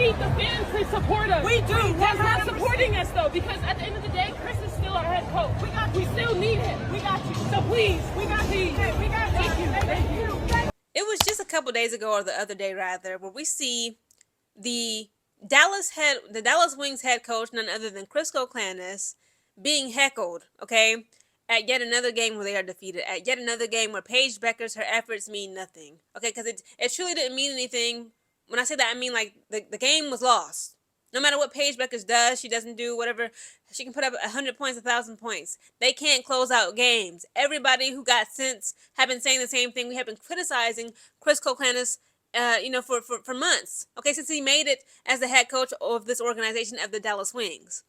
need the fans to support us. We do. That's not supporting us though, because at the end of the day, Chris is still our head coach. We still need him. We got you. So please, we got you. We got you. Thank you. It was just a couple days ago, or the other day rather, where we see the Dallas Wings head coach, none other than Chris Koklanis, being heckled, okay, at yet another game where they are defeated, at yet another game where Paige Beckers, her efforts mean nothing, okay, because it truly didn't mean anything. When I say that, I mean like the game was lost. No matter what Paige Beckers does, she doesn't do whatever. She can put up 100 points, 1,000 points. They can't close out games. Everybody who got sense have been saying the same thing. We have been criticizing Chris Koklanis, for months. Okay, since he made it as the head coach of this organization of the Dallas Wings.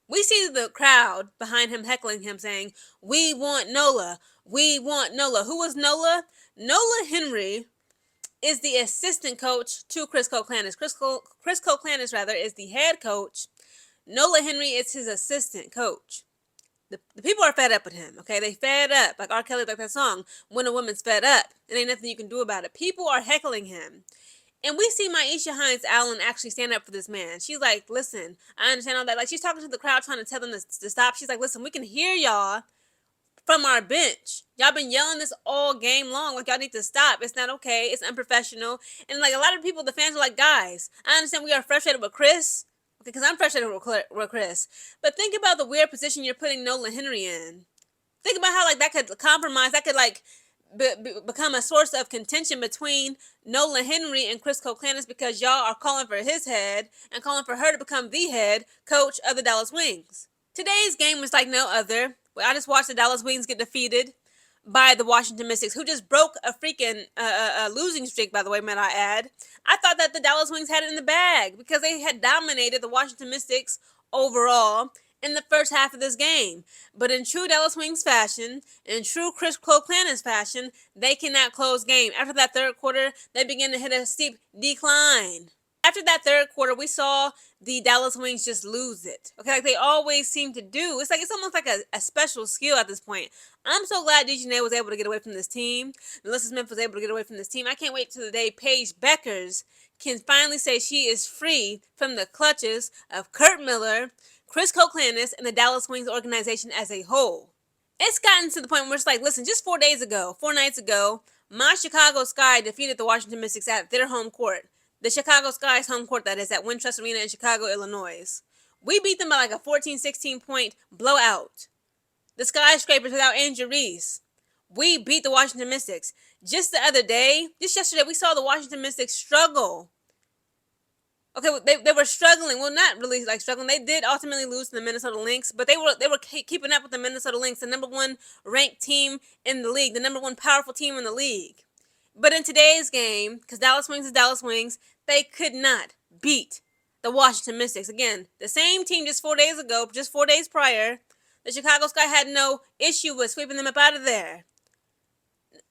We see the crowd behind him heckling him, saying, "We want Nola. We want Nola." Who was Nola? Nola Henry is the assistant coach to Chris Koklanis. Chris Koklanis, rather, is the head coach. Nola Henry is his assistant coach. The people are fed up with him, okay? They fed up. Like R. Kelly, like that song, "When a Woman's Fed Up." There ain't nothing you can do about it. People are heckling him. And we see Myisha Hines-Allen actually stand up for this man. She's like, "Listen, I understand all that." Like, she's talking to the crowd, trying to tell them to stop. She's like, "Listen, we can hear y'all from our bench. Y'all been yelling this all game long. Like, y'all need to stop. It's not okay. It's unprofessional." And like a lot of people, the fans are like, "Guys, I understand we are frustrated with Chris." Okay, because I'm frustrated with Chris. But think about the weird position you're putting Nola Henry in. Think about how like that could compromise. That could like become a source of contention between Nola Henry and Chris Koklanis, because y'all are calling for his head and calling for her to become the head coach of the Dallas Wings. Today's game was like no other. I just watched the Dallas Wings get defeated by the Washington Mystics, who just broke a freaking losing streak, by the way, might I add. I thought that the Dallas Wings had it in the bag because they had dominated the Washington Mystics overall in the first half of this game. But in true Dallas Wings fashion, in true Chris Koklanis fashion, they cannot close game. After that third quarter, they begin to hit a steep decline. After that third quarter, we saw the Dallas Wings just lose it. Okay, like they always seem to do. It's almost like a special skill at this point. I'm so glad DeJounte was able to get away from this team. Melissa Smith was able to get away from this team. I can't wait till the day Paige Beckers can finally say she is free from the clutches of Kurt Miller, Chris Koklanis, and the Dallas Wings organization as a whole. It's gotten to the point where it's like, listen, just 4 nights ago, my Chicago Sky defeated the Washington Mystics at their home court. The Chicago Sky's home court, that is, at Wintrust Arena in Chicago, Illinois. We beat them by like a 14, 16 point blowout. The Skyscrapers without Angel Reese. We beat the Washington Mystics. Just yesterday, we saw the Washington Mystics struggle. Okay, they were struggling. Well, not really like struggling. They did ultimately lose to the Minnesota Lynx, but they were keeping up with the Minnesota Lynx, the number one ranked team in the league, the number one powerful team in the league. But in today's game, because Dallas Wings is Dallas Wings, they could not beat the Washington Mystics. Again, the same team just 4 days ago, just 4 days prior, the Chicago Sky had no issue with sweeping them up out of there.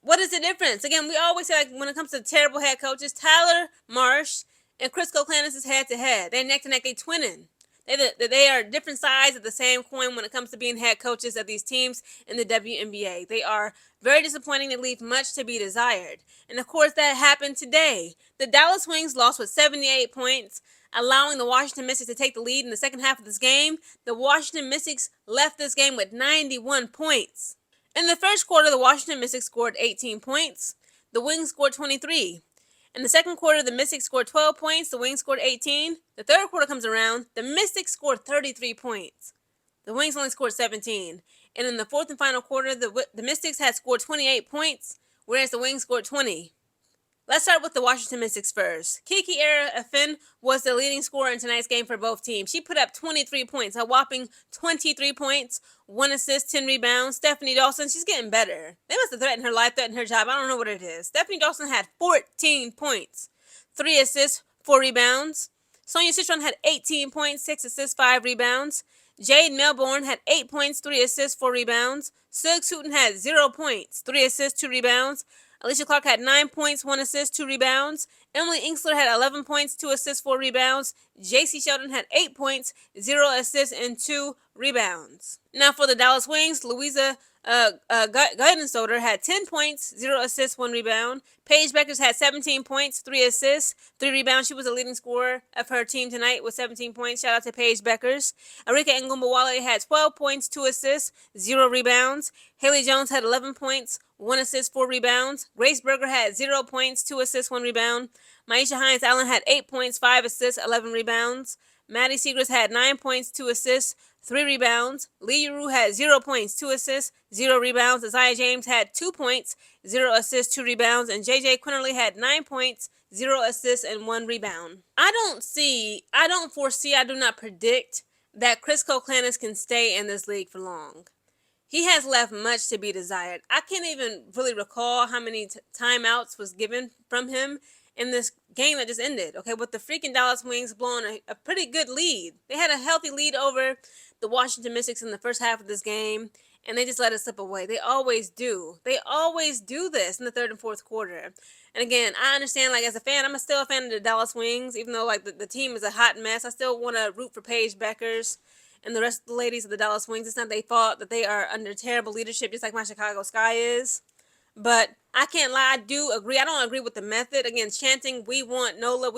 What is the difference? Again, we always say, like, when it comes to terrible head coaches, Tyler Marsh and Chris Koklanis is head-to-head. They're neck-to-neck. They twinning. They are different sides of the same coin when it comes to being head coaches of these teams in the WNBA. They are very disappointing. They leave much to be desired. And, of course, that happened today. The Dallas Wings lost with 78 points, allowing the Washington Mystics to take the lead in the second half of this game. The Washington Mystics left this game with 91 points. In the first quarter, the Washington Mystics scored 18 points. The Wings scored 23. In the second quarter, the Mystics scored 12 points. The Wings scored 18. The third quarter comes around. The Mystics scored 33 points. The Wings only scored 17. And in the fourth and final quarter, the Mystics had scored 28 points, whereas the Wings scored 20. Let's start with the Washington Mystics first. Kiki Finn was the leading scorer in tonight's game for both teams. She put up 23 points, a whopping 23 points, 1 assist, 10 rebounds. Stephanie Dawson, she's getting better. They must have threatened her life, threatened her job. I don't know what it is. Stephanie Dawson had 14 points, 3 assists, 4 rebounds. Sonia Citron had 18 points, 6 assists, 5 rebounds. Jade Melbourne had 8 points, 3 assists, 4 rebounds. Sug Sutton had 0 points, 3 assists, 2 rebounds. Alicia Clark had 9 points, 1 assist, 2 rebounds. Emily Inksler had 11 points, 2 assists, 4 rebounds. JC Sheldon had 8 points, 0 assists, and 2 rebounds. Now for the Dallas Wings, Louisa Guidensoder had 10 points, 0 assists, 1 rebound. Paige Beckers had 17 points, 3 assists, 3 rebounds. She was the leading scorer of her team tonight with 17 points. Shout out to Paige Beckers. Arika Ngumbawale had 12 points, 2 assists, 0 rebounds. Haley Jones had 11 points, 1 assist, 4 rebounds. Grace Berger had 0 points, 2 assists, 1 rebound. Myisha Hines-Allen had 8 points, 5 assists, 11 rebounds. Maddie Seegers had 9 points, 2 assists, 3 rebounds. Lee Rue had 0 points, 2 assists, 0 rebounds. Isaiah James had 2 points, 0 assists, 2 rebounds. And JJ Quinterly had 9 points, 0 assists, and 1 rebound. I don't foresee, I do not predict that Chris Coclanis can stay in this league for long. He has left much to be desired. I can't even really recall how many timeouts was given from him in this game that just ended, okay, with the freaking Dallas Wings blowing a pretty good lead. They had a healthy lead over the Washington Mystics in the first half of this game, and they just let it slip away. They always do. They always do this in the third and fourth quarter. And again, I understand, like, as a fan, I'm still a fan of the Dallas Wings, even though, like, the team is a hot mess. I still want to root for Paige Beckers and the rest of the ladies of the Dallas Wings. It's not their fault that they are under terrible leadership, just like my Chicago Sky is. But I can't lie, I do agree. I don't agree with the method. Again, chanting, we want Nola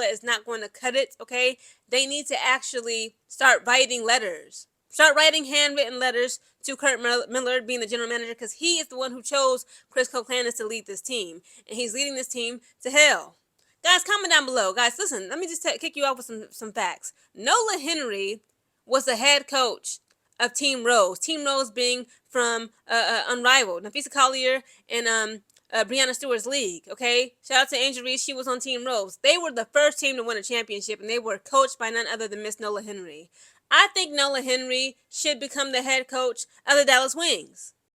is not going to cut it, okay? They need to actually start writing letters. Start writing handwritten letters to Kurt Millard, being the general manager, because he is the one who chose Chris Coclanis to lead this team. And he's leading this team to hell. Guys, comment down below. Guys, listen, let me just kick you off with some facts. Nola Henry was the head coach of Team Rose. Team Rose being from Unrivaled, Nafisa Collier and Brianna Stewart's league, okay? Shout out to Angel Reese. She was on Team Rose. They were the first team to win a championship, and they were coached by none other than Miss Nola Henry. I think Nola Henry should become the head coach of the Dallas Wings.